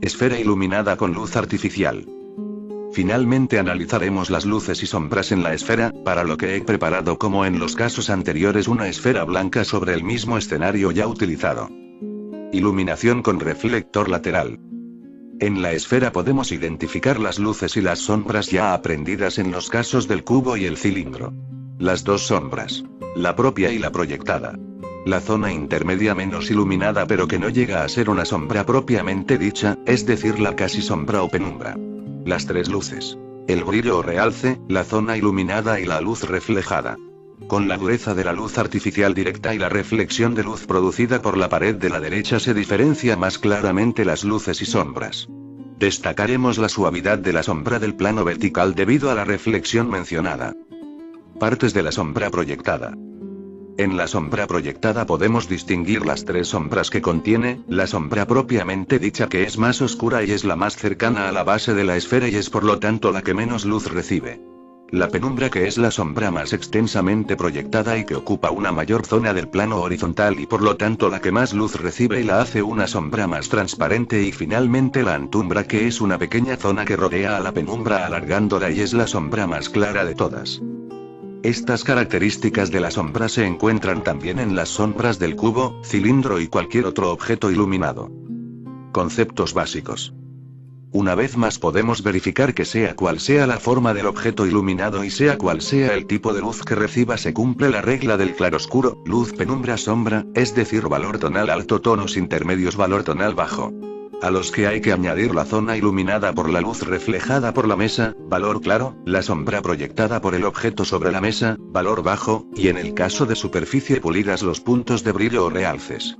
Esfera iluminada con luz artificial. Finalmente analizaremos las luces y sombras en la esfera, para lo que he preparado como en los casos anteriores una esfera blanca sobre el mismo escenario ya utilizado. Iluminación con reflector lateral. En la esfera podemos identificar las luces y las sombras ya aprendidas en los casos del cubo y el cilindro. Las dos sombras. La propia y la proyectada. La zona intermedia menos iluminada pero que no llega a ser una sombra propiamente dicha, es decir la casi sombra o penumbra. Las tres luces. El brillo o realce, la zona iluminada y la luz reflejada. Con la dureza de la luz artificial directa y la reflexión de luz producida por la pared de la derecha se diferencia más claramente las luces y sombras. Destacaremos la suavidad de la sombra del plano vertical debido a la reflexión mencionada. Partes de la sombra proyectada. En la sombra proyectada podemos distinguir las tres sombras que contiene, la sombra propiamente dicha que es más oscura y es la más cercana a la base de la esfera y es por lo tanto la que menos luz recibe. La penumbra que es la sombra más extensamente proyectada y que ocupa una mayor zona del plano horizontal y por lo tanto la que más luz recibe y la hace una sombra más transparente y finalmente la antumbra que es una pequeña zona que rodea a la penumbra alargándola y es la sombra más clara de todas. Estas características de la sombra se encuentran también en las sombras del cubo, cilindro y cualquier otro objeto iluminado. Conceptos básicos. Una vez más podemos verificar que sea cual sea la forma del objeto iluminado y sea cual sea el tipo de luz que reciba se cumple la regla del claroscuro, luz penumbra sombra, es decir valor tonal alto tonos intermedios valor tonal bajo. A los que hay que añadir la zona iluminada por la luz reflejada por la mesa, valor claro, la sombra proyectada por el objeto sobre la mesa, valor bajo, y en el caso de superficie pulidas los puntos de brillo o realces.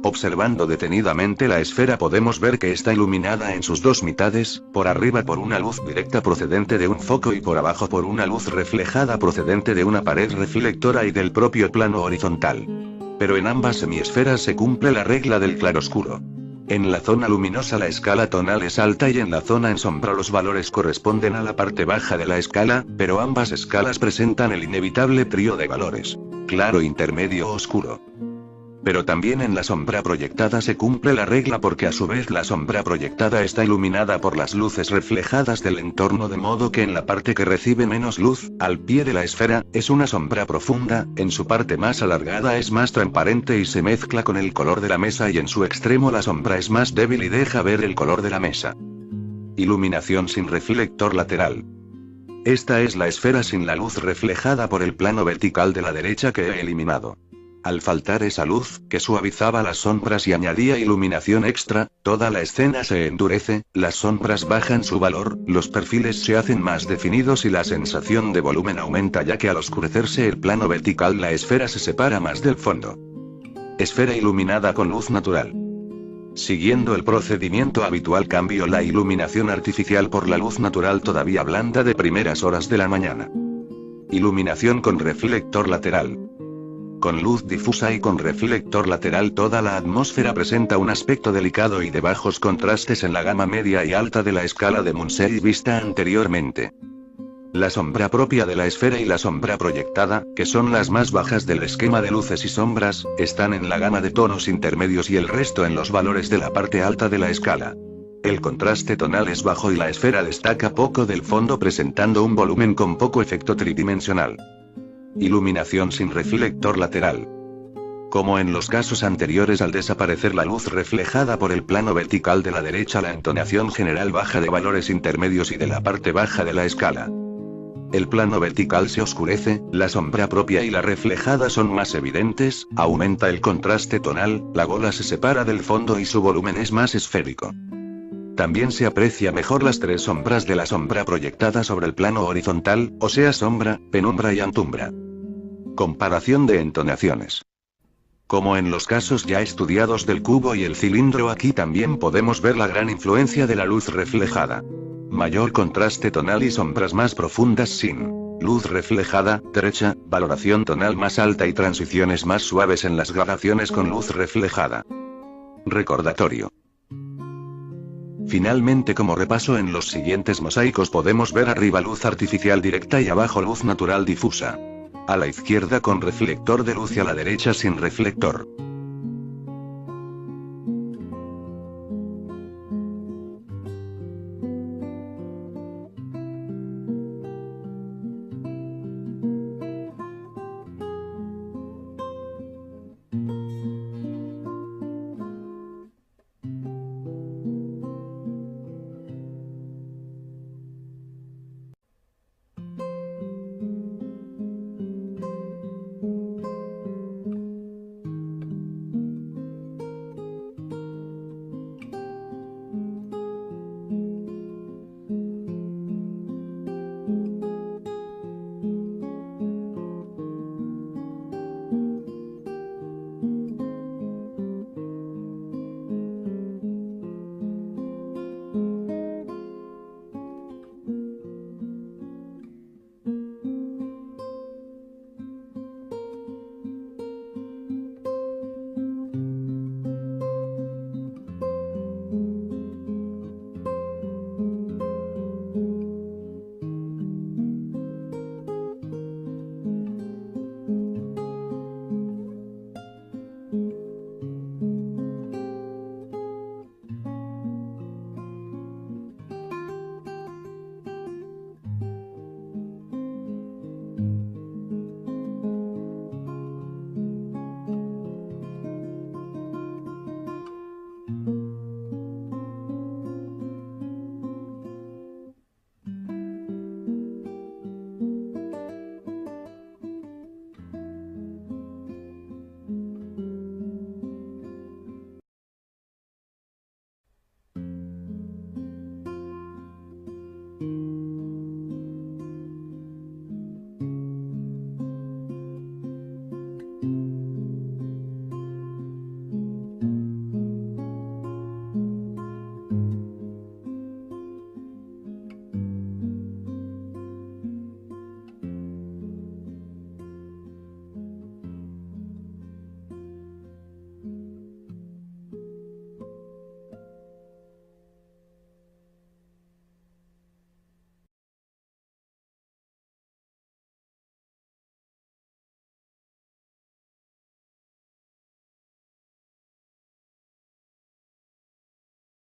Observando detenidamente la esfera podemos ver que está iluminada en sus dos mitades, por arriba por una luz directa procedente de un foco y por abajo por una luz reflejada procedente de una pared reflectora y del propio plano horizontal. Pero en ambas semiesferas se cumple la regla del claroscuro. En la zona luminosa la escala tonal es alta y en la zona en sombra los valores corresponden a la parte baja de la escala, pero ambas escalas presentan el inevitable trío de valores: claro, intermedio o oscuro. Pero también en la sombra proyectada se cumple la regla porque a su vez la sombra proyectada está iluminada por las luces reflejadas del entorno de modo que en la parte que recibe menos luz, al pie de la esfera, es una sombra profunda, en su parte más alargada es más transparente y se mezcla con el color de la mesa y en su extremo la sombra es más débil y deja ver el color de la mesa. Iluminación sin reflector lateral. Esta es la esfera sin la luz reflejada por el plano vertical de la derecha que he eliminado. Al faltar esa luz, que suavizaba las sombras y añadía iluminación extra, toda la escena se endurece, las sombras bajan su valor, los perfiles se hacen más definidos y la sensación de volumen aumenta ya que al oscurecerse el plano vertical la esfera se separa más del fondo. Esfera iluminada con luz natural. Siguiendo el procedimiento habitual cambio la iluminación artificial por la luz natural todavía blanda de primeras horas de la mañana. Iluminación con reflector lateral. Con luz difusa y con reflector lateral toda la atmósfera presenta un aspecto delicado y de bajos contrastes en la gama media y alta de la escala de Munsey vista anteriormente. La sombra propia de la esfera y la sombra proyectada, que son las más bajas del esquema de luces y sombras, están en la gama de tonos intermedios y el resto en los valores de la parte alta de la escala. El contraste tonal es bajo y la esfera destaca poco del fondo presentando un volumen con poco efecto tridimensional. Iluminación sin reflector lateral. Como en los casos anteriores al desaparecer la luz reflejada por el plano vertical de la derecha la entonación general baja de valores intermedios y de la parte baja de la escala. El plano vertical se oscurece, la sombra propia y la reflejada son más evidentes, aumenta el contraste tonal, la gola se separa del fondo y su volumen es más esférico. También se aprecia mejor las tres sombras de la sombra proyectada sobre el plano horizontal, o sea sombra, penumbra y antumbra. Comparación de entonaciones. Como en los casos ya estudiados del cubo y el cilindro, aquí también podemos ver la gran influencia de la luz reflejada. Mayor contraste tonal y sombras más profundas sin luz reflejada, derecha, valoración tonal más alta y transiciones más suaves en las gradaciones con luz reflejada. Recordatorio. Finalmente, como repaso en los siguientes mosaicos podemos ver arriba luz artificial directa y abajo luz natural difusa. A la izquierda con reflector de luz y a la derecha sin reflector.